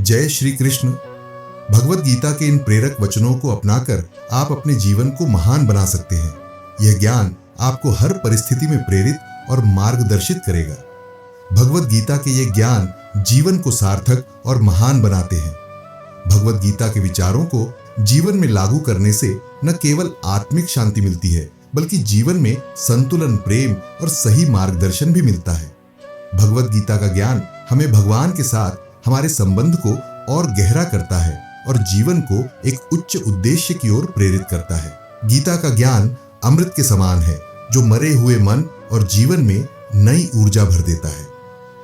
जय श्री कृष्ण। भगवत गीता के इन प्रेरक वचनों को अपनाकर आप अपने जीवन को महान बना सकते हैं। यह ज्ञान आपको हर परिस्थिति में प्रेरित और मार्गदर्शित करेगा। भगवत गीता के ये ज्ञान जीवन को सार्थक और महान बनाते हैं। भगवत गीता के विचारों को जीवन में लागू करने से न केवल आत्मिक शांति मिलती है, बल्कि जीवन में संतुलन, प्रेम और सही मार्गदर्शन भी मिलता है। भगवत गीता का ज्ञान हमें भगवान के साथ हमारे संबंध को और गहरा करता है और जीवन को एक उच्च उद्देश्य की ओर प्रेरित करता है। गीता का ज्ञान अमृत के समान है, जो मरे हुए मन और जीवन में नई ऊर्जा भर देता है।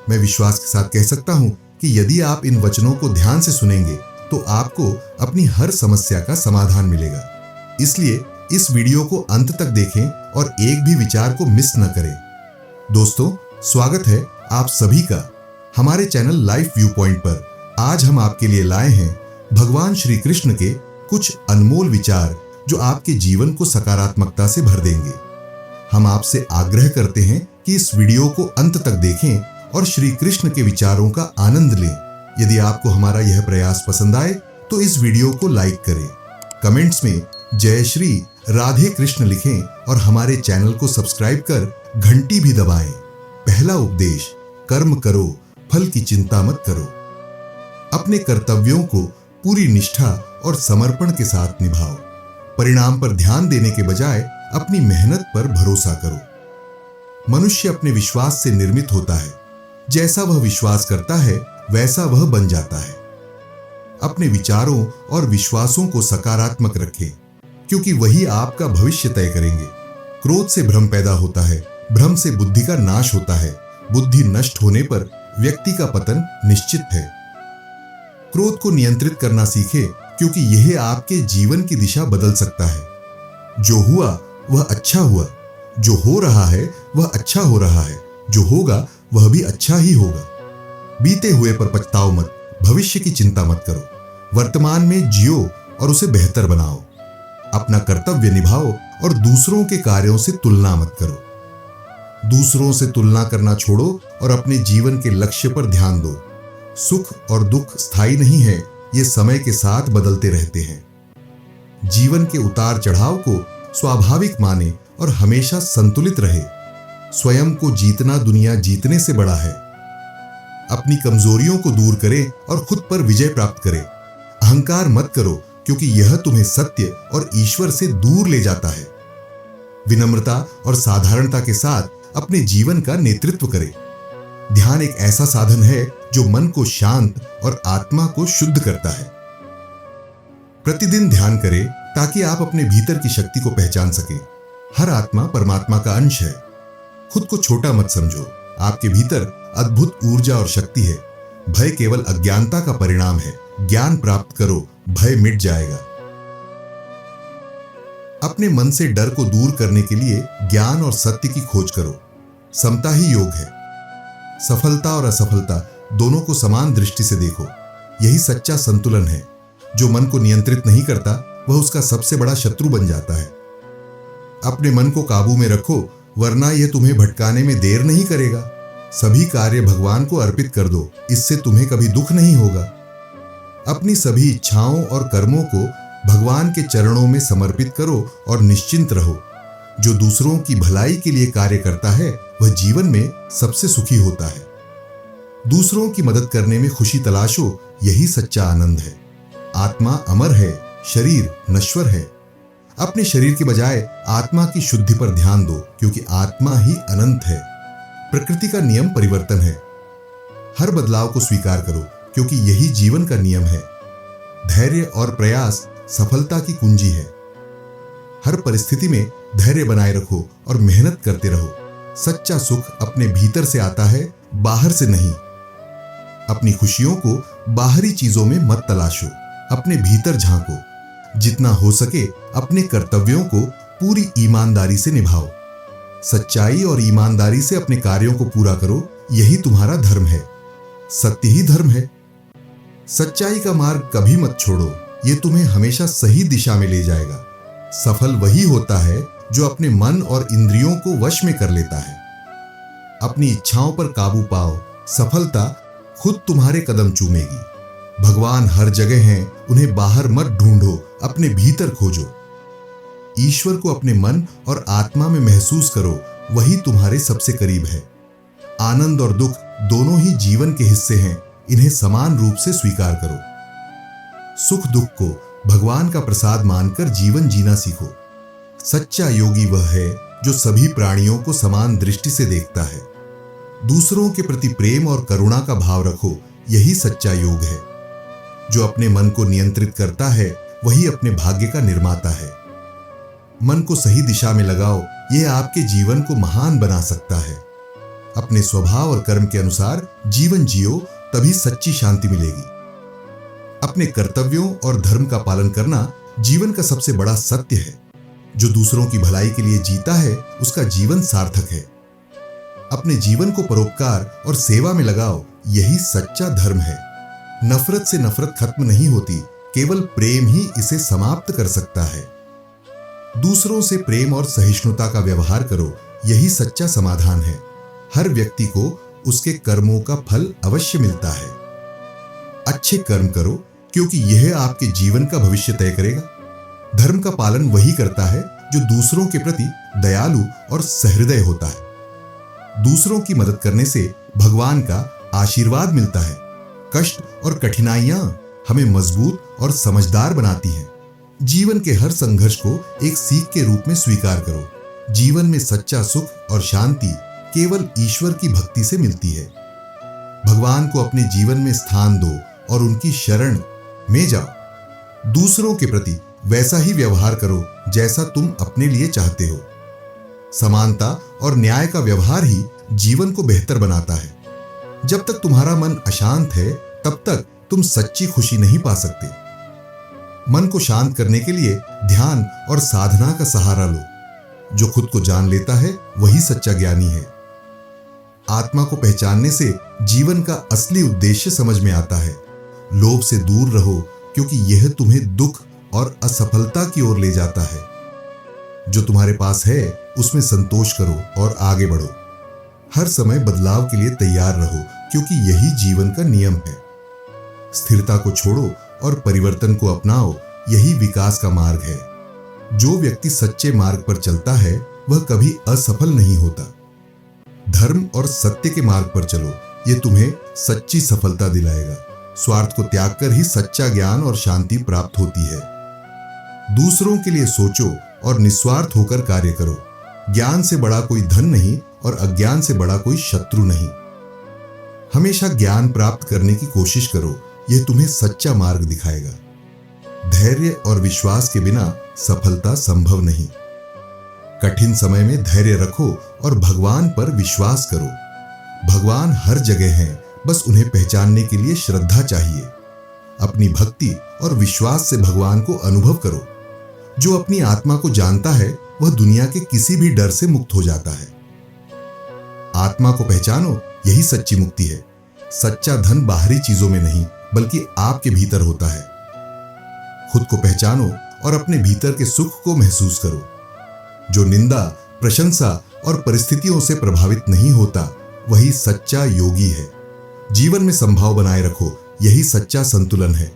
मैं विश्वास के साथ कह सकता हूं कि यदि आप इन वचनों को ध्यान से सुनेंगे तो आपको अपनी हर समस्या का समाधान मिलेगा। इसलिए इस वीडियो को अंत तक देखें और एक भी विचार को मिस न करें। दोस्तों, स्वागत है आप सभी का हमारे चैनल लाइफ व्यू पॉइंट पर। आज हम आपके लिए लाए हैं भगवान श्री कृष्ण के कुछ अनमोल विचार, जो आपके जीवन को सकारात्मकता से भर देंगे। हम आपसे आग्रह करते हैं कि इस वीडियो को अंत तक देखें और श्री कृष्ण के विचारों का आनंद लें। यदि आपको हमारा यह प्रयास पसंद आए तो इस वीडियो को लाइक करें, कमेंट्स में जय श्री राधे कृष्ण लिखें और हमारे चैनल को सब्सक्राइब कर घंटी भी दबाएं। पहला उपदेश, कर्म करो, फल की चिंता मत करो। अपने कर्तव्यों को पूरी निष्ठा और समर्पण के साथ निभाओ। परिणाम पर ध्यान देने के बजाय अपनी मेहनत पर भरोसा करो। मनुष्य अपने विश्वास से निर्मित होता है। जैसा वह विश्वास करता है वैसा वह बन जाता है। अपने विचारों और विश्वासों को सकारात्मक रखें, क्योंकि वही आपका भविष्य तय करेंगे। क्रोध से भ्रम पैदा होता है, भ्रम से बुद्धि का नाश होता है, बुद्धि नष्ट होने पर व्यक्ति का पतन निश्चित है। क्रोध को नियंत्रित करना सीखें, क्योंकि यह आपके जीवन की दिशा बदल सकता है। जो हुआ वह अच्छा हुआ, जो हो रहा है वह अच्छा हो रहा है, जो होगा वह भी अच्छा ही होगा। बीते हुए पर पछताओ मत, भविष्य की चिंता मत करो। वर्तमान में जियो और उसे बेहतर बनाओ। अपना कर्तव्य निभाओ और दूसरों के कार्यों से तुलना मत करो। दूसरों से तुलना करना छोड़ो और अपने जीवन के लक्ष्य पर ध्यान दो। सुख और दुख स्थायी नहीं है, ये समय के साथ बदलते रहते हैं। जीवन के उतार चढ़ाव को स्वाभाविक माने और हमेशा संतुलित रहे। स्वयं को जीतना दुनिया जीतने से बड़ा है। अपनी कमजोरियों को दूर करें और खुद पर विजय प्राप्त करें। अहंकार मत करो, क्योंकि यह तुम्हें सत्य और ईश्वर से दूर ले जाता है। विनम्रता और साधारणता के साथ अपने जीवन का नेतृत्व करें। ध्यान एक ऐसा साधन है जो मन को शांत और आत्मा को शुद्ध करता है। प्रतिदिन ध्यान करें ताकि आप अपने भीतर की शक्ति को पहचान सकें। हर आत्मा परमात्मा का अंश है। खुद को छोटा मत समझो। आपके भीतर अद्भुत ऊर्जा और शक्ति है। भय केवल अज्ञानता का परिणाम है। ज्ञान प्राप्त करो, भय मिट जाएगा। अपने मन से डर को दूर करने के लिए ज्ञान और सत्य की खोज करो। समता ही योग है। सफलता और असफलता दोनों को समान दृष्टि से देखो। यही सच्चा संतुलन है। जो मन को नियंत्रित नहीं करता वह उसका सबसे बड़ा शत्रु बन जाता है। अपने मन को काबू में रखो, वरना यह तुम्हें भटकाने में देर नहीं करेगा। सभी कार्य भगवान को अर्पित कर दो, इससे तुम्हें कभी दुख नहीं होगा। अपनी सभी इच्छाओं और कर्मों को भगवान के चरणों में समर्पित करो और निश्चिंत रहो। जो दूसरों की भलाई के लिए कार्य करता है वह जीवन में सबसे सुखी होता है। दूसरों की मदद करने में खुशी तलाशो, यही सच्चा आनंद है। आत्मा अमर है, शरीर नश्वर है। अपने शरीर के बजाय आत्मा की शुद्धि पर ध्यान दो, क्योंकि आत्मा ही अनंत है। प्रकृति का नियम परिवर्तन है। हर बदलाव को स्वीकार करो, क्योंकि यही जीवन का नियम है। धैर्य और प्रयास सफलता की कुंजी है। हर परिस्थिति में धैर्य बनाए रखो और मेहनत करते रहो। सच्चा सुख अपने भीतर से आता है, बाहर से नहीं। अपनी खुशियों को बाहरी चीजों में मत तलाशो, अपने भीतर झांको। जितना हो सके अपने कर्तव्यों को पूरी ईमानदारी से निभाओ। सच्चाई और ईमानदारी से अपने कार्यों को पूरा करो, यही तुम्हारा धर्म है। सत्य ही धर्म है। सच्चाई का मार्ग कभी मत छोड़ो, ये तुम्हें हमेशा सही दिशा में ले जाएगा। सफल वही होता है जो अपने मन और इंद्रियों को वश में कर लेता है। अपनी इच्छाओं पर काबू पाओ। सफलता खुद तुम्हारे कदम चूमेगी। भगवान हर जगह हैं, उन्हें बाहर मत ढूंढो, अपने भीतर खोजो। ईश्वर को अपने मन और आत्मा में महसूस करो, वही तुम्हारे सबसे करीब है। आनंद और दुख दोनों ही जीवन के हिस्से हैं, इन्हें समान रूप से स्वीकार करो। सुख दुख को भगवान का प्रसाद मानकर जीवन जीना सीखो। सच्चा योगी वह है जो सभी प्राणियों को समान दृष्टि से देखता है। दूसरों के प्रति प्रेम और करुणा का भाव रखो, यही सच्चा योग है। जो अपने मन को नियंत्रित करता है वही अपने भाग्य का निर्माता है। मन को सही दिशा में लगाओ, यह आपके जीवन को महान बना सकता है। अपने स्वभाव और कर्म के अनुसार जीवन जियो, तभी सच्ची शांति मिलेगी। अपने कर्तव्यों और धर्म का पालन करना जीवन का सबसे बड़ा सत्य है। जो दूसरों की भलाई के लिए जीता है उसका जीवन सार्थक है। अपने जीवन को परोपकार और सेवा में लगाओ, यही सच्चा धर्म है। नफरत से नफरत खत्म नहीं होती, केवल प्रेम ही इसे समाप्त कर सकता है। दूसरों से प्रेम और सहिष्णुता का व्यवहार करो, यही सच्चा समाधान है। हर व्यक्ति को उसके कर्मों का फल अवश्य मिलता है। अच्छे कर्म करो, क्योंकि यह आपके जीवन का भविष्य तय करेगा। धर्म का पालन वही करता है जो दूसरों के प्रति दयालु और सहृदय होता है। दूसरों की मदद करने से भगवान का आशीर्वाद मिलता है। कष्ट और कठिनाइयां हमें मजबूत और समझदार बनाती हैं। जीवन के हर संघर्ष को एक सीख के रूप में स्वीकार करो। जीवन में सच्चा सुख और शांति केवल ईश्वर की भक्ति से मिलती है। भगवान को अपने जीवन में स्थान दो और उनकी शरण में जाओ। दूसरों के प्रति वैसा ही व्यवहार करो जैसा तुम अपने लिए चाहते हो। समानता और न्याय का व्यवहार ही जीवन को बेहतर बनाता है। जब तक तुम्हारा मन अशांत है, तब तक तुम सच्ची खुशी नहीं पा सकते। मन को शांत करने के लिए ध्यान और साधना का सहारा लो। जो खुद को जान लेता है वही सच्चा ज्ञानी है। आत्मा को पहचानने से जीवन का असली उद्देश्य समझ में आता है। लोभ से दूर रहो, क्योंकि यह तुम्हें दुख और असफलता की ओर ले जाता है। जो तुम्हारे पास है उसमें संतोष करो और आगे बढ़ो। हर समय बदलाव के लिए तैयार रहो, क्योंकि यही जीवन का नियम है। स्थिरता को छोड़ो और परिवर्तन को अपनाओ, यही विकास का मार्ग है। जो व्यक्ति सच्चे मार्ग पर चलता है वह कभी असफल नहीं होता। धर्म और सत्य के मार्ग पर चलो, यह तुम्हें सच्ची सफलता दिलाएगा। स्वार्थ को त्याग कर ही सच्चा ज्ञान और शांति प्राप्त होती है। दूसरों के लिए सोचो और निस्वार्थ होकर कार्य करो। ज्ञान से बड़ा कोई धन नहीं और अज्ञान से बड़ा कोई शत्रु नहीं। हमेशा ज्ञान प्राप्त करने की कोशिश करो, यह तुम्हें सच्चा मार्ग दिखाएगा। धैर्य और विश्वास के बिना सफलता संभव नहीं। कठिन समय में धैर्य रखो और भगवान पर विश्वास करो। भगवान हर जगह हैं, बस उन्हें पहचानने के लिए श्रद्धा चाहिए। अपनी भक्ति और विश्वास से भगवान को अनुभव करो। जो अपनी आत्मा को जानता है वह दुनिया के किसी भी डर से मुक्त हो जाता है। आत्मा को पहचानो, यही सच्ची मुक्ति है। सच्चा धन बाहरी चीजों में नहीं, बल्कि आपके भीतर होता है। खुद को पहचानो और अपने भीतर के सुख को महसूस करो। जो निंदा, प्रशंसा और परिस्थितियों से प्रभावित नहीं होता, वही सच्चा योगी है। जीवन में संभाव बनाए रखो, यही सच्चा संतुलन है।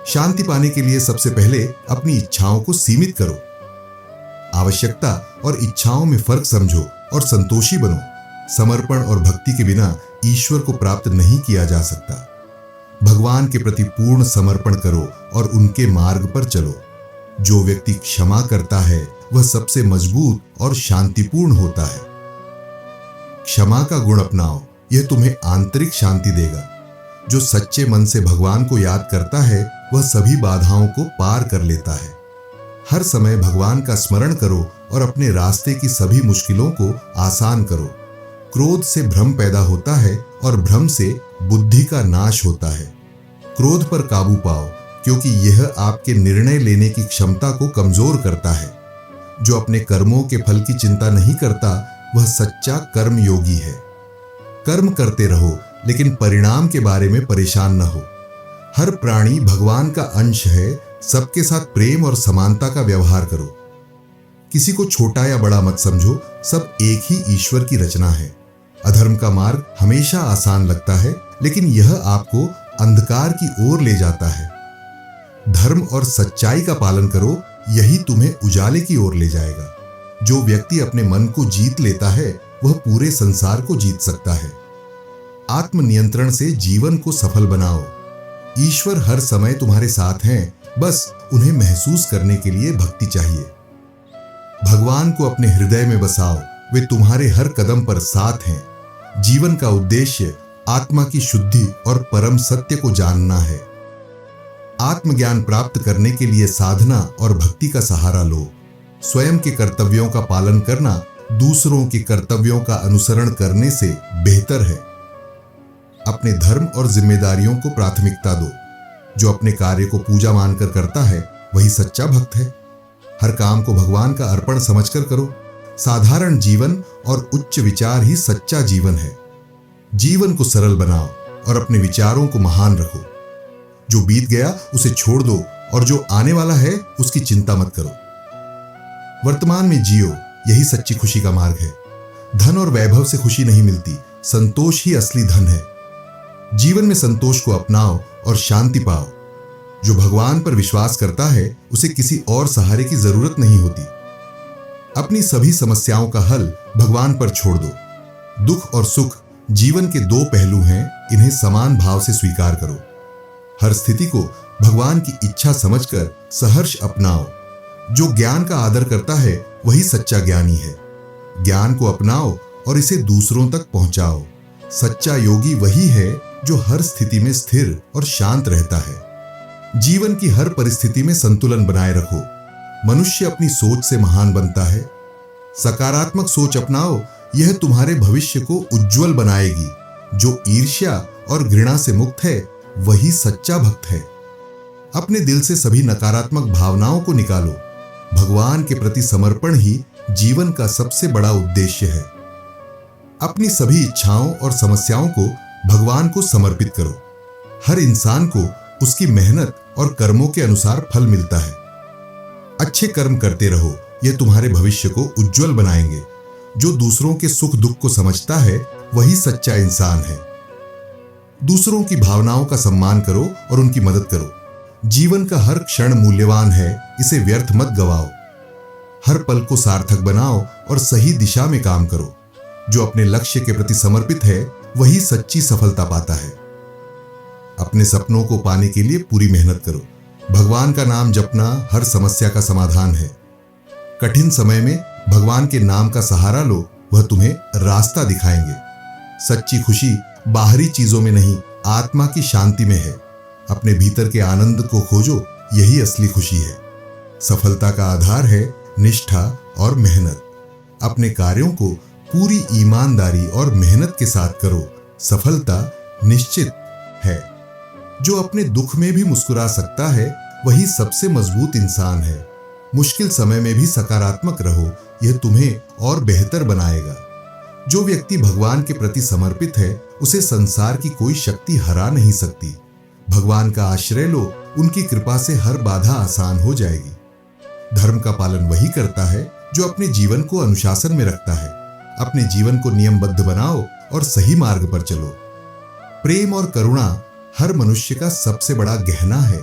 शांति पाने के लिए सबसे पहले अपनी इच्छाओं को सीमित करो। आवश्यकता और इच्छाओं में फर्क समझो और संतोषी बनो। समर्पण और भक्ति के बिना ईश्वर को प्राप्त नहीं किया जा सकता। भगवान के प्रति पूर्ण समर्पण करो और उनके मार्ग पर चलो। जो व्यक्ति क्षमा करता है वह सबसे मजबूत और शांतिपूर्ण होता है। क्षमा का गुण अपनाओ, यह तुम्हें आंतरिक शांति देगा। जो सच्चे मन से भगवान को याद करता है वह सभी बाधाओं को पार कर लेता है। हर समय भगवान का स्मरण करो और अपने रास्ते की सभी मुश्किलों को आसान करो। क्रोध से भ्रम पैदा होता है और भ्रम से बुद्धि का नाश होता है। क्रोध पर काबू पाओ, क्योंकि यह आपके निर्णय लेने की क्षमता को कमजोर करता है। जो अपने कर्मों के फल की चिंता नहीं करता वह सच्चा कर्म योगी है। कर्म करते रहो, लेकिन परिणाम के बारे में परेशान न हो। हर प्राणी भगवान का अंश है। सबके साथ प्रेम और समानता का व्यवहार करो। किसी को छोटा या बड़ा मत समझो, सब एक ही ईश्वर की रचना है। अधर्म का मार्ग हमेशा आसान लगता है, लेकिन यह आपको अंधकार की ओर ले जाता है। धर्म और सच्चाई का पालन करो, यही तुम्हें उजाले की ओर ले जाएगा। जो व्यक्ति अपने मन को जीत लेता है वह पूरे संसार को जीत सकता है। आत्मनियंत्रण से जीवन को सफल बनाओ। ईश्वर हर समय तुम्हारे साथ हैं, बस उन्हें महसूस करने के लिए भक्ति चाहिए। भगवान को अपने हृदय में बसाओ, वे तुम्हारे हर कदम पर साथ हैं। जीवन का उद्देश्य आत्मा की शुद्धि और परम सत्य को जानना है। आत्मज्ञान प्राप्त करने के लिए साधना और भक्ति का सहारा लो। स्वयं के कर्तव्यों का पालन करना दूसरों के कर्तव्यों का अनुसरण करने से बेहतर है। अपने धर्म और जिम्मेदारियों को प्राथमिकता दो। जो अपने कार्य को पूजा मानकर करता है वही सच्चा भक्त है। हर काम को भगवान का अर्पण समझकर करो। साधारण जीवन और उच्च विचार ही सच्चा जीवन है। जीवन को सरल बनाओ और अपने विचारों को महान रखो। जो बीत गया उसे छोड़ दो और जो आने वाला है उसकी चिंता मत करो। वर्तमान में जियो, यही सच्ची खुशी का मार्ग है। धन और वैभव से खुशी नहीं मिलती, संतोष ही असली धन है। जीवन में संतोष को अपनाओ और शांति पाओ। जो भगवान पर विश्वास करता है उसे किसी और सहारे की जरूरत नहीं होती। अपनी सभी समस्याओं का हल भगवान पर छोड़ दो। दुख और सुख जीवन के दो पहलू हैं, इन्हें समान भाव से स्वीकार करो। हर स्थिति को भगवान की इच्छा समझकर सहर्ष अपनाओ। जो ज्ञान का आदर करता है वही सच्चा ज्ञानी है। ज्ञान को अपनाओ और इसे दूसरों तक पहुंचाओ। सच्चा योगी वही है जो हर स्थिति में स्थिर और शांत रहता है। जीवन की हर परिस्थिति में संतुलन बनाए रखो। मनुष्य अपनी सोच से महान बनता है। सकारात्मक सोच अपनाओ, यह तुम्हारे भविष्य को उज्जवल बनाएगी। जो ईर्ष्या और घृणा से मुक्त है वही सच्चा भक्त है। अपने दिल से सभी नकारात्मक भावनाओं को निकालो। भगवान के प्रति समर्पण ही जीवन का सबसे बड़ा उद्देश्य है। अपनी सभी इच्छाओं और समस्याओं को भगवान को समर्पित करो। हर इंसान को उसकी मेहनत और कर्मों के अनुसार फल मिलता है। अच्छे कर्म करते रहो, यह तुम्हारे भविष्य को उज्जवल बनाएंगे। जो दूसरों के सुख दुख को समझता है वही सच्चा इंसान है। दूसरों की भावनाओं का सम्मान करो और उनकी मदद करो। जीवन का हर क्षण मूल्यवान है, इसे व्यर्थ मत गवाओ। हर पल को सार्थक बनाओ और सही दिशा में काम करो। जो अपने लक्ष्य के प्रति समर्पित है वही सच्ची सफलता पाता है। अपने सपनों को पाने के लिए पूरी मेहनत करो। भगवान का नाम जपना हर समस्या का समाधान है। कठिन समय में भगवान के नाम का सहारा लो, वह तुम्हें रास्ता दिखाएंगे। सच्ची खुशी बाहरी चीजों में नहीं, आत्मा की शांति में है। अपने भीतर के आनंद को खोजो, यही असली खुशी है। सफलता का आधार है निष्ठा और मेहनत। अपने कार्यों को पूरी ईमानदारी और मेहनत के साथ करो, सफलता निश्चित है। जो अपने दुख में भी मुस्कुरा सकता है वही सबसे मजबूत इंसान है। मुश्किल समय में भी सकारात्मक रहो, यह तुम्हें और बेहतर बनाएगा। जो व्यक्ति भगवान के प्रति समर्पित है उसे संसार की कोई शक्ति हरा नहीं सकती। भगवान का आश्रय लो, उनकी कृपा से हर बाधा आसान हो जाएगी। धर्म का पालन वही करता है जो अपने जीवन को अनुशासन में रखता है। अपने जीवन को नियमबद्ध बनाओ और सही मार्ग पर चलो। प्रेम और करुणा हर मनुष्य का सबसे बड़ा गहना है।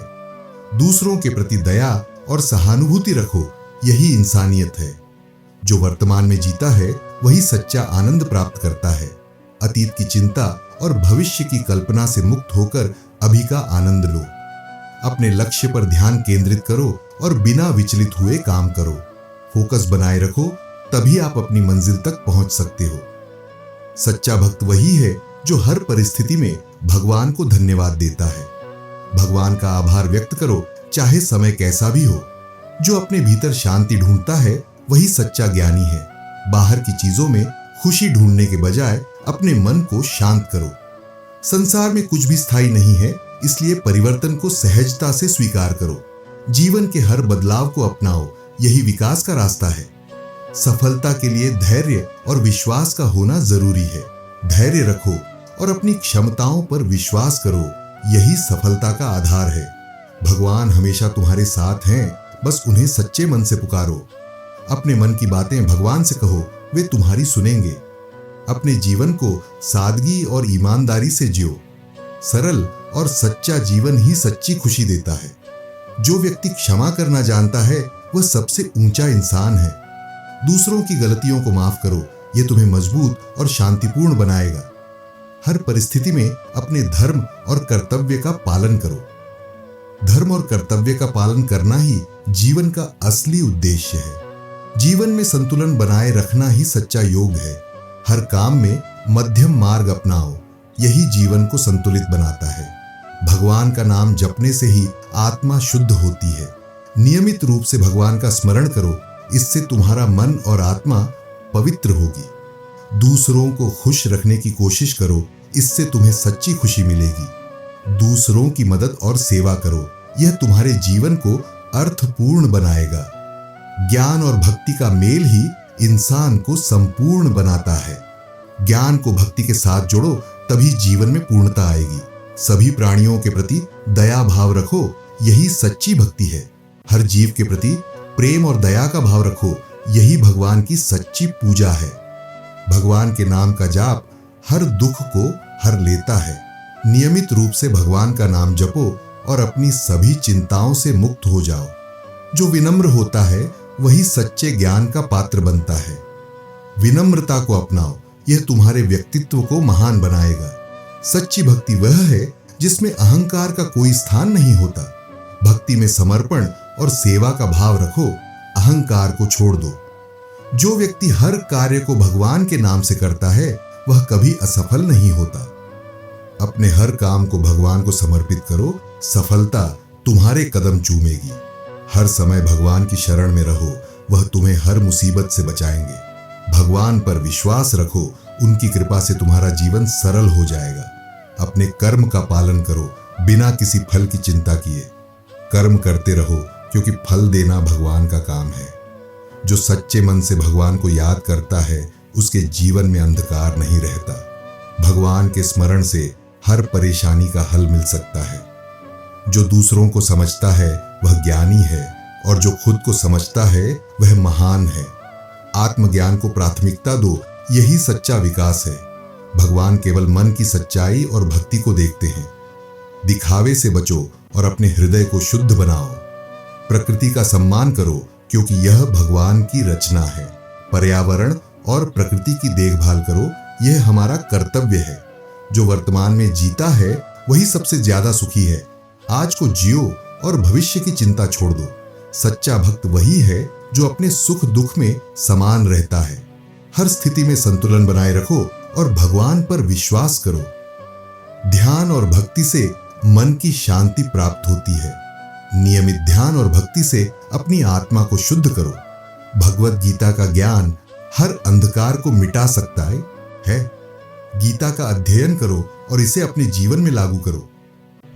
दूसरों के प्रति दया और सहानुभूति रखो, यही इंसानियत है। जो वर्तमान में जीता है वही सच्चा आनंद प्राप्त करता है। अतीत की चिंता और भविष्य की कल्पना से मुक्त होकर अभी का आनंद लो। अपने लक्ष्य पर ध्यान केंद्रित करो और बिना विचलित हुए काम करो। फोकस बनाए रखो, तभी आप अपनी मंजिल तक पहुंच सकते हो। सच्चा भक्त वही है जो हर परिस्थिति में भगवान को धन्यवाद देता है। भगवान का आभार व्यक्त करो, चाहे समय कैसा भी हो। जो अपने भीतर शांति ढूंढता है वही सच्चा ज्ञानी है। बाहर की चीजों में खुशी ढूंढने के बजाय अपने मन को शांत करो। संसार में कुछ भी स्थायी नहीं है, इसलिए परिवर्तन को सहजता से स्वीकार करो। जीवन के हर बदलाव को अपनाओ, यही विकास का रास्ता है। सफलता के लिए धैर्य और विश्वास का होना जरूरी है। धैर्य रखो और अपनी क्षमताओं पर विश्वास करो, यही सफलता का आधार है। भगवान हमेशा तुम्हारे साथ हैं, बस उन्हें सच्चे मन से पुकारो। अपने मन की बातें भगवान से कहो, वे तुम्हारी सुनेंगे। अपने जीवन को सादगी और ईमानदारी से जियो। सरल और सच्चा जीवन ही सच्ची खुशी देता है। जो व्यक्ति क्षमा करना जानता है वह सबसे ऊंचा इंसान है। दूसरों की गलतियों को माफ करो, यह तुम्हें मजबूत और शांतिपूर्ण बनाएगा। हर परिस्थिति में अपने धर्म और कर्तव्य का पालन करो। धर्म और कर्तव्य का पालन करना ही जीवन का असली उद्देश्य है। जीवन में संतुलन बनाए रखना ही सच्चा योग है। हर काम में मध्यम मार्ग अपनाओ, यही जीवन को संतुलित बनाता है। भगवान का नाम जपने से ही आत्मा शुद्ध होती है। नियमित रूप से भगवान का स्मरण करो, इससे तुम्हारा मन और आत्मा पवित्र होगी। दूसरों को खुश रखने की कोशिश करो, इससे तुम्हें सच्ची खुशी मिलेगी। दूसरों की मदद और सेवा करो, यह तुम्हारे जीवन को अर्थपूर्ण बनाएगा। ज्ञान और भक्ति का मेल ही इंसान को संपूर्ण बनाता है। ज्ञान को भक्ति के साथ जोड़ो, तभी जीवन में पूर्णता आएगी। सभी प्राणियों के प्रति दया भाव रखो, यही सच्ची भक्ति है। हर जीव के प्रति प्रेम और दया का भाव रखो, यही भगवान की सच्ची पूजा है। भगवान के नाम का जाप हर दुख को हर लेता है। नियमित रूप से भगवान का नाम जपो और अपनी सभी चिंताओं से मुक्त हो जाओ। जो विनम्र होता है वही सच्चे ज्ञान का पात्र बनता है। विनम्रता को अपनाओ, यह तुम्हारे व्यक्तित्व को महान बनाएगा। सच्ची भक्ति वह है जिसमें अहंकार का कोई स्थान नहीं होता। भक्ति में समर्पण और सेवा का भाव रखो, अहंकार को छोड़ दो। जो व्यक्ति हर कार्य को भगवान के नाम से करता है वह कभी असफल नहीं होता। अपने हर काम को भगवान को समर्पित करो, सफलता तुम्हारे कदम चूमेगी। हर समय भगवान की शरण में रहो, वह तुम्हें हर मुसीबत से बचाएंगे। भगवान पर विश्वास रखो, उनकी कृपा से तुम्हारा जीवन सरल हो जाएगा। अपने कर्म का पालन करो, बिना किसी फल की चिंता किए। कर्म करते रहो, क्योंकि फल देना भगवान का काम है। जो सच्चे मन से भगवान को याद करता है उसके जीवन में अंधकार नहीं रहता। भगवान के स्मरण से हर परेशानी का हल मिल सकता है। जो दूसरों को समझता है वह ज्ञानी है, और जो खुद को समझता है वह महान है। आत्मज्ञान को प्राथमिकता दो, यही सच्चा विकास है। भगवान केवल मन की सच्चाई और भक्ति को देखते हैं। दिखावे से बचो और अपने हृदय को शुद्ध बनाओ। प्रकृति का सम्मान करो, क्योंकि यह भगवान की रचना है। पर्यावरण और प्रकृति की देखभाल करो, यह हमारा कर्तव्य है। जो वर्तमान में जीता है वही सबसे ज्यादा सुखी है। आज को जियो और भविष्य की चिंता छोड़ दो। सच्चा भक्त वही है जो अपने सुख दुख में समान रहता है। हर स्थिति में संतुलन बनाए रखो और भगवान पर विश्वास करो। ध्यान और भक्ति से मन की शांति प्राप्त होती है। नियमित ध्यान और भक्ति से अपनी आत्मा को शुद्ध करो। भगवत गीता का ज्ञान हर अंधकार को मिटा सकता है। गीता का अध्ययन करो और इसे अपने जीवन में लागू करो।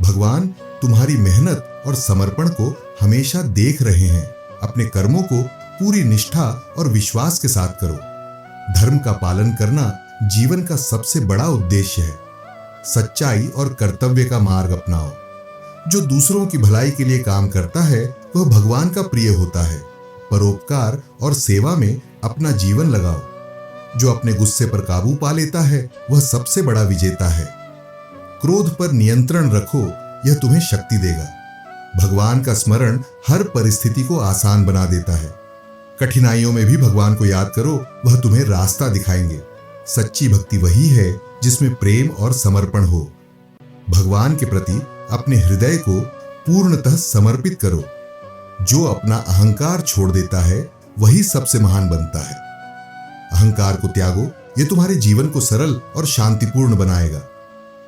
भगवान तुम्हारी मेहनत और समर्पण को हमेशा देख रहे हैं। अपने कर्मों को पूरी निष्ठा और विश्वास के साथ करो। धर्म का पालन करना जीवन का सबसे बड़ा उद्देश्य है। सच्चाई और कर्तव्य का मार्ग अपनाओ। जो दूसरों की भलाई के लिए काम करता है वह भगवान का प्रिय होता है। परोपकार और सेवा में अपना जीवन लगाओ। जो अपने गुस्से पर काबू पा लेता है वह सबसे बड़ा विजेता है। क्रोध पर नियंत्रण रखो, यह तुम्हें शक्ति देगा। भगवान का स्मरण हर परिस्थिति को आसान बना देता है। कठिनाइयों में भी भगवान को याद करो, वह तुम्हें रास्ता दिखाएंगे। सच्ची भक्ति वही है जिसमें प्रेम और समर्पण हो। भगवान के प्रति अपने हृदय को पूर्णतः समर्पित करो। जो अपना अहंकार छोड़ देता है वही सबसे महान बनता है। अहंकार को त्यागो, यह तुम्हारे जीवन को सरल और शांतिपूर्ण बनाएगा।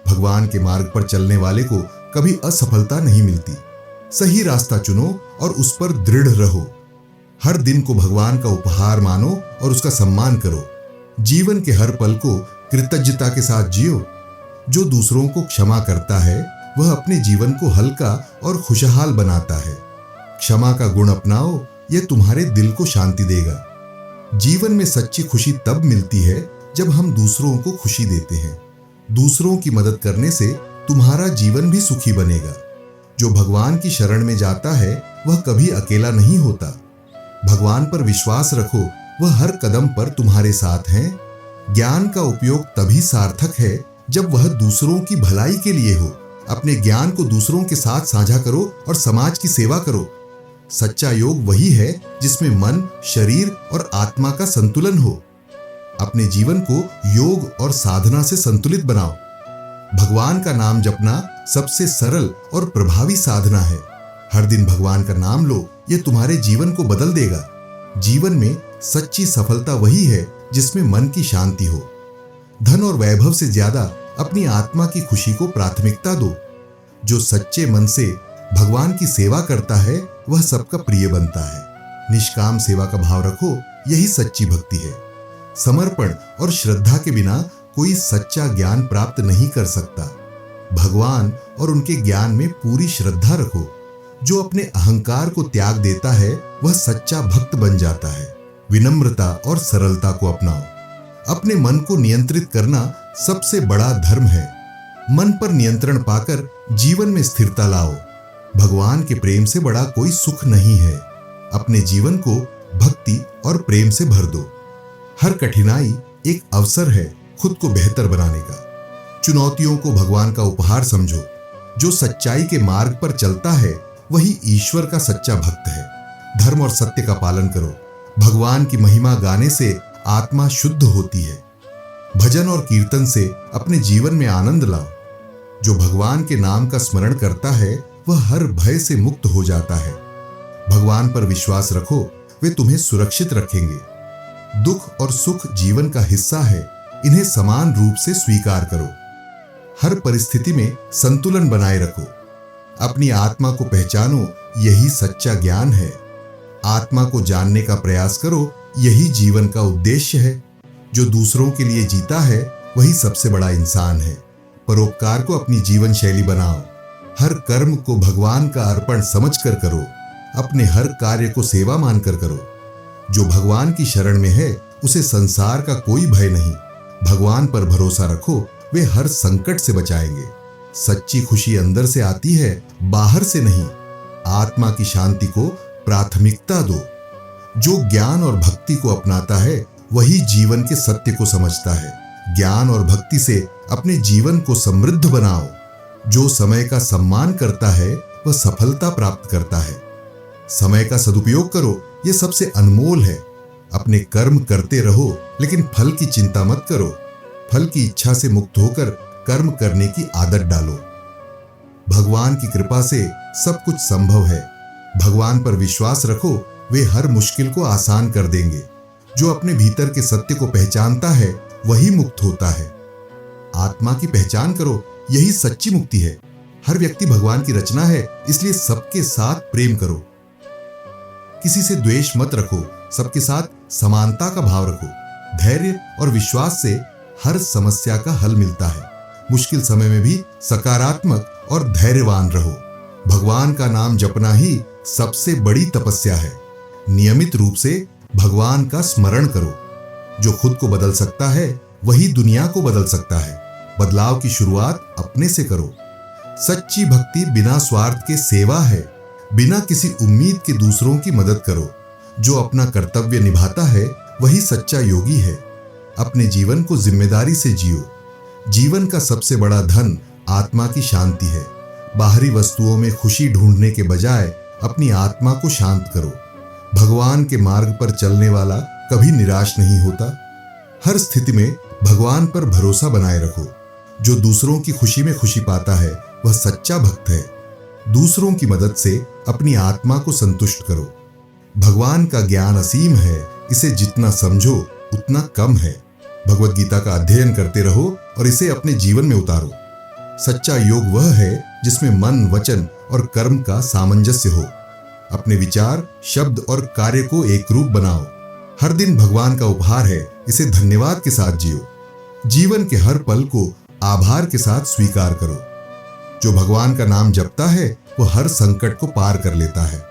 भगवान के मार्ग पर चलने वाले को कभी असफलता नहीं मिलती। सही रास्ता चुनो और उस पर दृढ़ रहो। हर दिन को भगवान का उपहार मानो और उसका सम्मान करो। जीवन के हर पल को कृतज्ञता के साथ जियो। जो दूसरों को क्षमा करता है वह अपने जीवन को हल्का और खुशहाल बनाता है। क्षमा का गुण अपनाओ, यह तुम्हारे दिल को शांति देगा। जीवन में सच्ची खुशी तब मिलती है जब हम दूसरों को खुशी देते हैं। दूसरों की मदद करने से तुम्हारा जीवन भी सुखी बनेगा। जो भगवान की शरण में जाता है वह कभी अकेला नहीं होता। भगवान पर विश्वास रखो, वह हर कदम पर तुम्हारे साथ हैं। ज्ञान का उपयोग तभी सार्थक है जब वह दूसरों की भलाई के लिए हो, अपने ज्ञान को दूसरों के साथ साझा करो और समाज की सेवा करो। सच्चा योग वही है जिसमें मन, शरीर और आत्मा का संतुलन हो। अपने जीवन को योग और साधना से संतुलित बनाओ। भगवान का नाम जपना सबसे सरल और प्रभावी साधना है। हर दिन भगवान का नाम लो, यह तुम्हारे जीवन को बदल देगा। जीवन में सच्ची सफलता वही है जिसमें मन की शांति हो। धन और वैभव से ज्यादा अपनी आत्मा की खुशी को प्राथमिकता दो। जो सच्चे मन से भगवान की सेवा करता है वह सबका प्रिय बनता है। निष्काम सेवा का भाव रखो, यही सच्ची भक्ति है। समर्पण और श्रद्धा के बिना कोई सच्चा ज्ञान प्राप्त नहीं कर सकता। भगवान और उनके ज्ञान में पूरी श्रद्धा रखो। जो अपने अहंकार को त्याग देता है वह सच्चा भक्त बन जाता है। विनम्रता और सरलता को अपनाओ। अपने मन को नियंत्रित करना सबसे बड़ा धर्म है। मन पर नियंत्रण पाकर जीवन में स्थिरता लाओ। भगवान के प्रेम से बड़ा कोई सुख नहीं है। अपने जीवन को भक्ति और प्रेम से भर दो। हर कठिनाई एक अवसर है खुद को बेहतर बनाने का। चुनौतियों को भगवान का उपहार समझो। जो सच्चाई के मार्ग पर चलता है वही ईश्वर का सच्चा भक्त है। धर्म और सत्य का पालन करो। भगवान की महिमा गाने से आत्मा शुद्ध होती है। भजन और कीर्तन से अपने जीवन में आनंद लाओ। जो भगवान के नाम का स्मरण करता है वह हर भय से मुक्त हो जाता है। भगवान पर विश्वास रखो, वे तुम्हें सुरक्षित रखेंगे। दुख और सुख जीवन का हिस्सा है, इन्हें समान रूप से स्वीकार करो। हर परिस्थिति में संतुलन बनाए रखो। अपनी आत्मा को पहचानो, यही सच्चा ज्ञान है। आत्मा को जानने का प्रयास करो, यही जीवन का उद्देश्य है। जो दूसरों के लिए जीता है वही सबसे बड़ा इंसान है। परोपकार को अपनी जीवन शैली बनाओ। हर कर्म को भगवान का अर्पण समझकर करो। अपने हर कार्य को सेवा मानकर करो। जो भगवान की शरण में है उसे संसार का कोई भय नहीं। भगवान पर भरोसा रखो, वे हर संकट से बचाएंगे। सच्ची खुशी अंदर से आती है, बाहर से नहीं। आत्मा की शांति को प्राथमिकता दो। जो ज्ञान और भक्ति को अपनाता है वही जीवन के सत्य को समझता है। ज्ञान और भक्ति से अपने जीवन को समृद्ध बनाओ। जो समय का सम्मान करता है वह सफलता प्राप्त करता है। समय का सदुपयोग करो, यह सबसे अनमोल है। अपने कर्म करते रहो, लेकिन फल की चिंता मत करो। फल की इच्छा से मुक्त होकर कर्म करने की आदत डालो। भगवान की कृपा से सब कुछ संभव है। भगवान पर विश्वास रखो, वे हर मुश्किल को आसान कर देंगे। जो अपने भीतर के सत्य को पहचानता है वही मुक्त होता है। आत्मा की पहचान करो, यही सच्ची मुक्ति है। हर व्यक्ति भगवान की रचना है, इसलिए सबके साथ प्रेम करो। किसी से द्वेष मत रखो, सबके साथ समानता का भाव रखो। धैर्य और विश्वास से हर समस्या का हल मिलता है। मुश्किल समय में भी सकारात्मक और धैर्यवान रहो। भगवान का नाम जपना ही सबसे बड़ी तपस्या है। नियमित रूप से भगवान का स्मरण करो। जो खुद को बदल सकता है वही दुनिया को बदल सकता है। बदलाव की शुरुआत अपने से करो। सच्ची भक्ति बिना स्वार्थ के सेवा है। बिना किसी उम्मीद के दूसरों की मदद करो। जो अपना कर्तव्य निभाता है वही सच्चा योगी है। अपने जीवन को जिम्मेदारी से जियो। जीवन का सबसे बड़ा धन आत्मा की शांति है। बाहरी वस्तुओं में खुशी ढूंढने के बजाय अपनी आत्मा को शांत करो। भगवान के मार्ग पर चलने वाला कभी निराश नहीं होता। हर स्थिति में भगवान पर भरोसा बनाए रखो। जो दूसरों की खुशी में खुशी पाता है वह सच्चा भक्त है। दूसरों की मदद से अपनी आत्मा को संतुष्ट करो। भगवान का ज्ञान असीम है, इसे जितना समझो उतना कम है। भगवत गीता का अध्ययन करते रहो और इसे अपने जीवन में उतारो। सच्चा योग वह है जिसमें मन, वचन और कर्म का सामंजस्य हो। अपने विचार, शब्द और कार्य को एक रूप बनाओ। हर दिन भगवान का उपहार है, इसे धन्यवाद के साथ जियो। जीवन के हर पल को आभार के साथ स्वीकार करो। जो भगवान का नाम जपता है वो हर संकट को पार कर लेता है।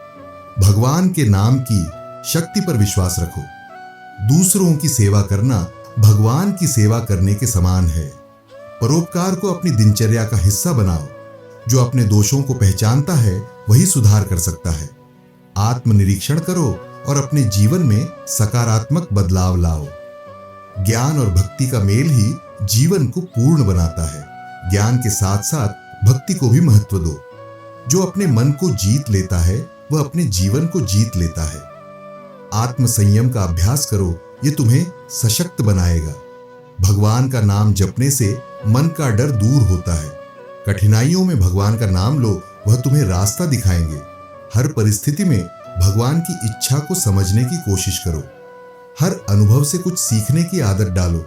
भगवान के नाम की शक्ति पर विश्वास रखो। दूसरों की सेवा करना भगवान की सेवा करने के समान है। परोपकार को अपनी दिनचर्या का हिस्सा बनाओ। जो अपने दोषों को पहचानता है वही सुधार कर सकता है। आत्मनिरीक्षण करो और अपने जीवन में सकारात्मक बदलाव लाओ। ज्ञान और भक्ति का मेल ही जीवन को पूर्ण बनाता है। ज्ञान के साथ साथ भक्ति को भी महत्व दो। जो अपने मन को जीत लेता है वह अपने जीवन को जीत लेता है। आत्म संयम का अभ्यास करो, ये तुम्हें सशक्त बनाएगा। भगवान का नाम जपने से मन का डर दूर होता है। कठिनाइयों में भगवान का नाम लो, वह तुम्हें रास्ता दिखाएंगे। हर परिस्थिति में भगवान की इच्छा को समझने की कोशिश करो। हर अनुभव से कुछ सीखने की आदत डालो।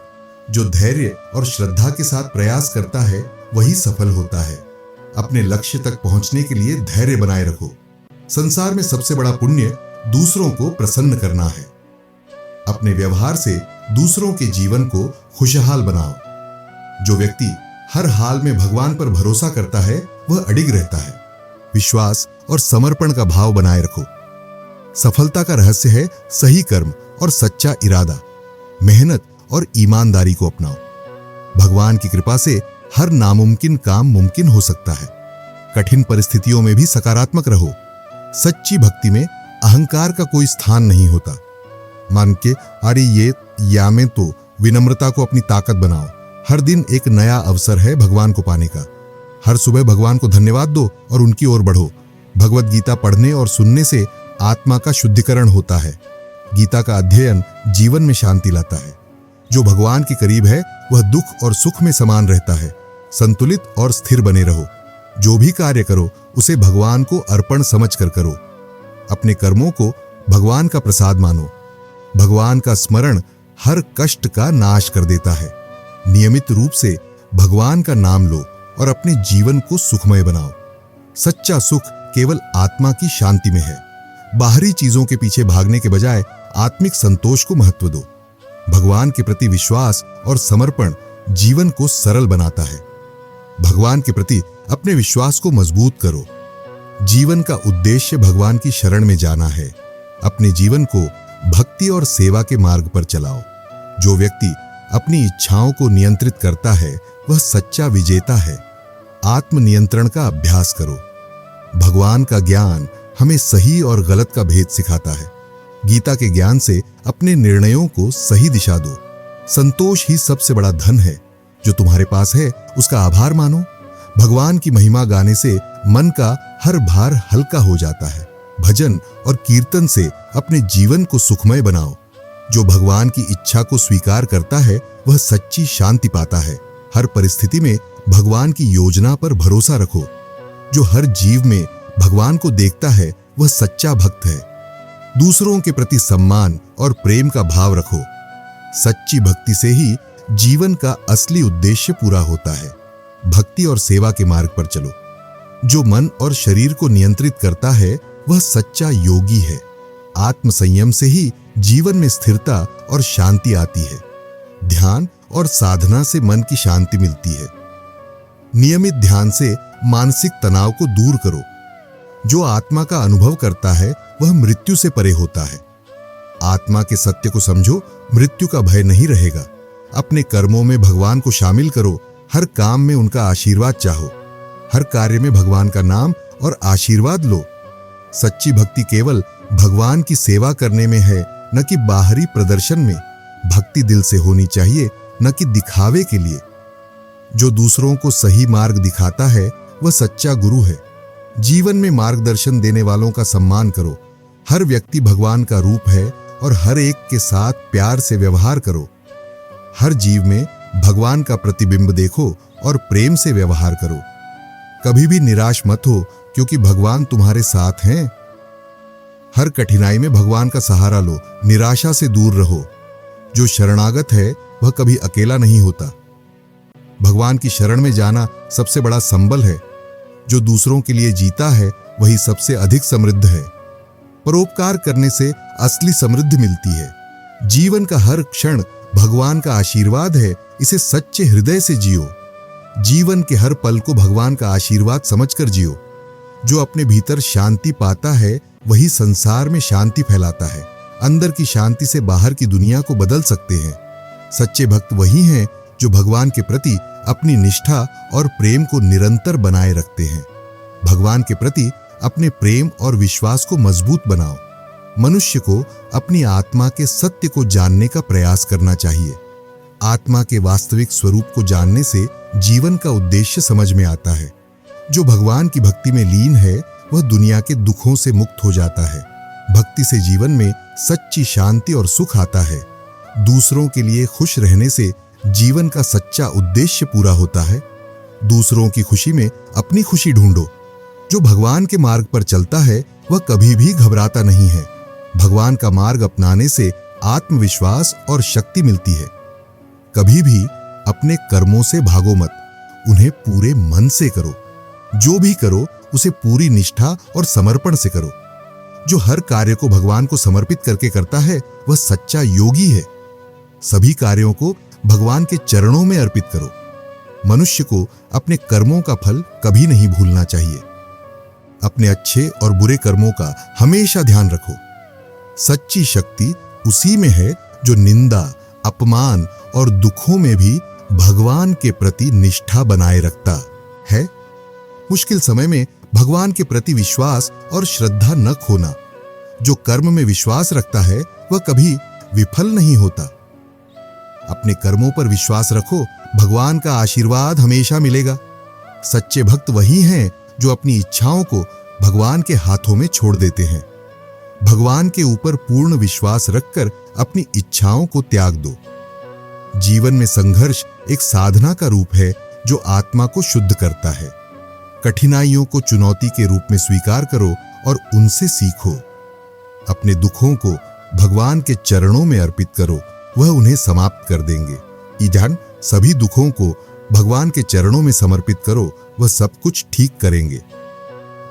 जो धैर्य और श्रद्धा के साथ प्रयास करता है वही सफल होता है। अपने लक्ष्य तक पहुंचने के लिए धैर्य बनाए रखो। संसार में सबसे बड़ा पुण्य दूसरों को प्रसन्न करना है। अपने व्यवहार से दूसरों के जीवन को खुशहाल बनाओ। जो व्यक्ति हर हाल में भगवान पर भरोसा करता है वह अडिग रहता है। विश्वास और समर्पण का भाव बनाए रखो। सफलता का रहस्य है सही कर्म और सच्चा इरादा। मेहनत और ईमानदारी को अपनाओ। भगवान की कृपा से हर नामुमकिन काम मुमकिन हो सकता है। कठिन परिस्थितियों में भी सकारात्मक रहो। सच्ची भक्ति में अहंकार का कोई स्थान नहीं होता। मान के अरे ये या में तो विनम्रता को अपनी ताकत बनाओ। हर दिन एक नया अवसर है भगवान को पाने का। हर सुबह भगवान को धन्यवाद दो और उनकी ओर बढ़ो। भगवत गीता पढ़ने और सुनने से आत्मा का शुद्धिकरण होता है। गीता का अध्ययन जीवन में शांति लाता है। जो भगवान के करीब है वह दुख और सुख में समान रहता है। संतुलित और स्थिर बने रहो। जो भी कार्य करो उसे भगवान को अर्पण समझकर करो। अपने कर्मों को भगवान का प्रसाद मानो। भगवान का स्मरण हर कष्ट का नाश कर देता है। नियमित रूप से भगवान का नाम लो और अपने जीवन को सुखमय बनाओ। सच्चा सुख केवल आत्मा की शांति में है। बाहरी चीजों के पीछे भागने के बजाय आत्मिक संतोष को महत्व दो। भगवान के प्रति विश्वास और समर्पण जीवन को सरल बनाता है। भगवान के प्रति अपने विश्वास को मजबूत करो। जीवन का उद्देश्य भगवान की शरण में जाना है। अपने जीवन को भक्ति और सेवा के मार्ग पर चलाओ। जो व्यक्ति अपनी इच्छाओं को नियंत्रित करता है वह सच्चा विजेता है। आत्मनियंत्रण का अभ्यास करो। भगवान का ज्ञान हमें सही और गलत का भेद सिखाता है। गीता के ज्ञान से अपने निर्णयों को सही दिशा दो। संतोष ही सबसे बड़ा धन है। जो तुम्हारे पास है उसका आभार मानो। भगवान की महिमा गाने से मन का हर भार हल्का हो जाता है। भजन और कीर्तन से अपने जीवन को सुखमय बनाओ। जो भगवान की इच्छा को स्वीकार करता है वह सच्ची शांति पाता है। हर परिस्थिति में भगवान की योजना पर भरोसा रखो। जो हर जीव में भगवान को देखता है वह सच्चा भक्त है। दूसरों के प्रति सम्मान और प्रेम का भाव रखो। सच्ची भक्ति से ही जीवन का असली उद्देश्य पूरा होता है। भक्ति और सेवा के मार्ग पर चलो। जो मन और शरीर को नियंत्रित करता है वह सच्चा योगी है। आत्म संयम से ही जीवन में स्थिरता और शांति आती है। ध्यान और साधना से मन की शांति मिलती है। नियमित ध्यान से मानसिक तनाव को दूर करो। जो आत्मा का अनुभव करता है वह मृत्यु से परे होता है। आत्मा के सत्य को समझो, मृत्यु का भय नहीं रहेगा। अपने कर्मों में भगवान को शामिल करो। हर काम में उनका आशीर्वाद चाहो। हर कार्य में भगवान का नाम और आशीर्वाद लो। सच्ची भक्ति केवल भगवान की सेवा करने में है, न कि बाहरी प्रदर्शन में। भक्ति दिल से होनी चाहिए, न कि दिखावे के लिए। जो दूसरों को सही मार्ग दिखाता है वह सच्चा गुरु है। जीवन में मार्गदर्शन देने वालों का सम्मान करो। हर व्यक्ति भगवान का रूप है और हर एक के साथ प्यार से व्यवहार करो। हर जीव में भगवान का प्रतिबिंब देखो और प्रेम से व्यवहार करो। कभी भी निराश मत हो, क्योंकि भगवान तुम्हारे साथ हैं। हर कठिनाई में भगवान का सहारा लो। निराशा से दूर रहो। जो शरणागत है वह कभी अकेला नहीं होता। भगवान की शरण में जाना सबसे बड़ा संबल है। जो दूसरों के लिए जीता है वही सबसे अधिक समृद्ध है। परोपकार करने से असली समृद्धि मिलती है। जीवन का हर क्षण भगवान का आशीर्वाद है। इसे सच्चे हृदय से जियो। जीवन के हर पल को भगवान का आशीर्वाद समझकर जियो। जो अपने भीतर शांति पाता है वही संसार में शांति फैलाता है। अंदर की शांति से बाहर की दुनिया को बदल सकते हैं। सच्चे भक्त वही हैं जो भगवान के प्रति अपनी निष्ठा और प्रेम को निरंतर बनाए रखते हैं। भगवान के प्रति अपने प्रेम और विश्वास को मजबूत बनाओ। मनुष्य को अपनी आत्मा के सत्य को जानने का प्रयास करना चाहिए। आत्मा के वास्तविक स्वरूप को जानने से जीवन का उद्देश्य समझ में आता है। जो भगवान की भक्ति में लीन है वह दुनिया के दुखों से मुक्त हो जाता है। भक्ति से जीवन में सच्ची शांति और सुख आता है। दूसरों के लिए खुश रहने से जीवन का सच्चा उद्देश्य पूरा होता है। दूसरों की खुशी में अपनी खुशी ढूंढो। जो भगवान के मार्ग पर चलता है वह कभी भी घबराता नहीं है। भगवान का मार्ग अपनाने से आत्मविश्वास और शक्ति मिलती है। कभी भी अपने कर्मों से भागो मत, उन्हें पूरे मन से करो। जो भी करो उसे पूरी निष्ठा और समर्पण से करो। जो हर कार्य को भगवान को समर्पित करके करता है वह सच्चा योगी है। सभी कार्यों को भगवान के चरणों में अर्पित करो। मनुष्य को अपने कर्मों का फल कभी नहीं भूलना चाहिए। अपने अच्छे और बुरे कर्मों का हमेशा ध्यान रखो। सच्ची शक्ति उसी में है जो निंदा, अपमान और दुखों में भी भगवान के प्रति निष्ठा बनाए रखता है। मुश्किल समय में भगवान के प्रति विश्वास और श्रद्धा न खोना। जो कर्म में विश्वास रखता है वह कभी विफल नहीं होता। अपने कर्मों पर विश्वास रखो, भगवान का आशीर्वाद हमेशा मिलेगा। सच्चे भक्त वही हैं जो अपनी इच्छाओं को भगवान के हाथों में छोड़ देते हैं। भगवान के ऊपर पूर्ण विश्वास रखकर अपनी इच्छाओं को त्याग दो। जीवन में संघर्ष एक साधना का रूप है जो आत्मा को शुद्ध करता है। कठिनाइयों को चुनौती के रूप में स्वीकार करो और उनसे सीखो। अपने दुखों को भगवान के चरणों में अर्पित करो, वह उन्हें समाप्त कर देंगे। ईजान सभी दुखों को भगवान के चरणों में समर्पित करो, वह सब कुछ ठीक करेंगे।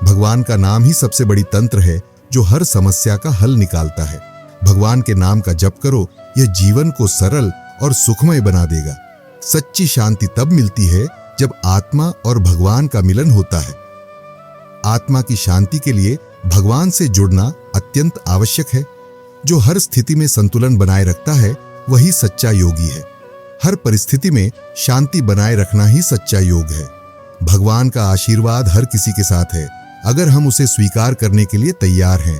भगवान का नाम ही सबसे बड़ी तंत्र है जो हर समस्या का हल निकालता है। भगवान के नाम का जप करो, यह जीवन को सरल और सुखमय बना देगा। सच्ची शांति तब मिलती है जब आत्मा और भगवान का मिलन होता है। आत्मा की शांति के लिए भगवान से जुड़ना अत्यंत आवश्यक है। जो हर स्थिति में संतुलन बनाए रखता है वही सच्चा योगी है। हर परिस्थिति में शांति बनाए रखना ही सच्चा योग है। भगवान का आशीर्वाद हर किसी के साथ है अगर हम उसे स्वीकार करने के लिए तैयार हैं।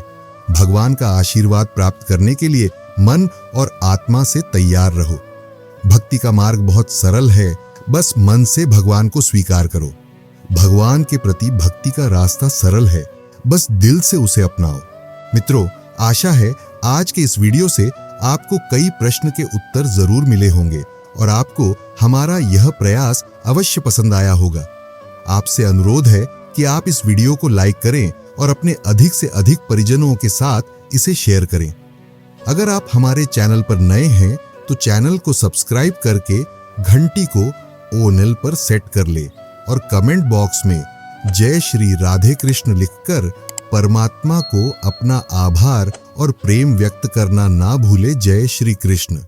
भगवान का आशीर्वाद प्राप्त करने के लिए मन और आत्मा से तैयार रहो। भक्ति का मार्ग बहुत सरल है, बस मन से भगवान को स्वीकार करो। भगवान के प्रति भक्ति का रास्ता सरल है, बस दिल से उसे अपनाओ। मित्रों, आशा है आज के इस वीडियो से आपको कई प्रश्न के उत्तर जरूर मिले होंगे और आपको हमारा यह प्रयास अवश्य पसंद आया होगा। आपसे अनुरोध है कि आप इस वीडियो को लाइक करें और अपने अधिक से अधिक परिजनों के साथ इसे शेयर करें। अगर आप हमारे चैनल पर नए हैं तो चैनल को सब्सक्राइब करके घंटी को ओनल पर सेट कर ले और कमेंट बॉक्स में जय श्री राधे कृष्ण लिखकर परमात्मा को अपना आभार और प्रेम व्यक्त करना ना भूले। जय श्री कृष्ण।